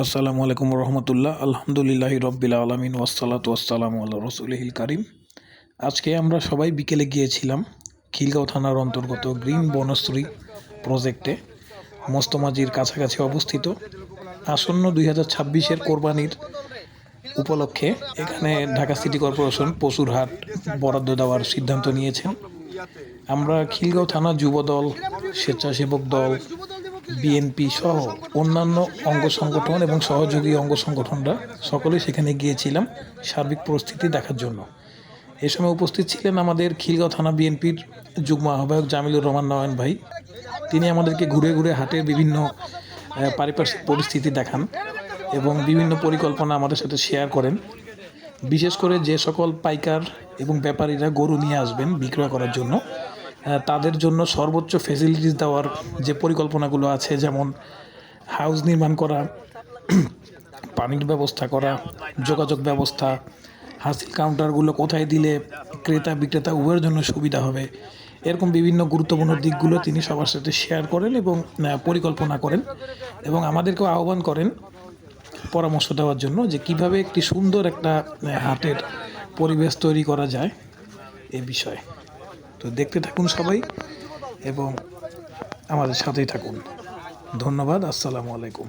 আসসালামু আলাইকুম রহমতুল্লাহ। আলহামদুলিল্লাহি রব্বিল আলমিন ওয়াসসালাতু ওয়াসসালামু আল্লাহ রসুলিহিল কারিম। আজকে আমরা সবাই বিকেলে গিয়েছিলাম খিলগাঁও থানার অন্তর্গত গ্রিন বনশ্রী প্রজেক্টে, মস্তমাজির কাছাকাছি অবস্থিত। আসন্ন 2026-এর কোরবানির উপলক্ষে এখানে ঢাকা সিটি কর্পোরেশন পশুর হাট বরাদ্দ দেওয়ার সিদ্ধান্ত নিয়েছেন। আমরা খিলগাঁও থানা যুবদল, স্বেচ্ছাসেবক দল, বিএনপি সহ অন্যান্য অঙ্গ সংগঠন এবং সহযোগী অঙ্গ সংগঠনরা সকলেই সেখানে গিয়েছিলাম সার্বিক পরিস্থিতি দেখার জন্য। এ সময় উপস্থিত ছিলেন আমাদের খিলগাঁও থানা বিএনপির যুগ্ম আহ্বায়ক জামিলুর রহমান নয়ন ভাই। তিনি আমাদেরকে ঘুরে ঘুরে হাটের বিভিন্ন পারিপার্শ্বিক পরিস্থিতি দেখান এবং বিভিন্ন পরিকল্পনা আমাদের সাথে শেয়ার করেন। বিশেষ করে যে সকল পাইকার এবং ব্যাপারীরা গরু নিয়ে আসবেন বিক্রয় করার জন্য, তাদের জন্য সর্বোচ্চ ফেসিলিটিস দেওয়ার যে পরিকল্পনাগুলো আছে, যেমন হাউস নির্মাণ করা, পানির ব্যবস্থা করা, যোগাযোগ ব্যবস্থা, হাসিল কাউন্টারগুলো কোথায় দিলে ক্রেতা বিক্রেতা উভয়ের জন্য সুবিধা হবে, এরকম বিভিন্ন গুরুত্বপূর্ণ দিকগুলো তিনি সবার সাথে শেয়ার করেন এবং পরিকল্পনা করেন এবং আমাদেরকেও আহ্বান করেন পরামর্শ দেওয়ার জন্য যে কিভাবে একটি সুন্দর একটা হাটের পরিবেশ তৈরি করা যায় এ বিষয়ে। তো দেখতে থাকুন সবাই এবং আমাদের সাথেই থাকুন। ধন্যবাদ। আসসালামু আলাইকুম।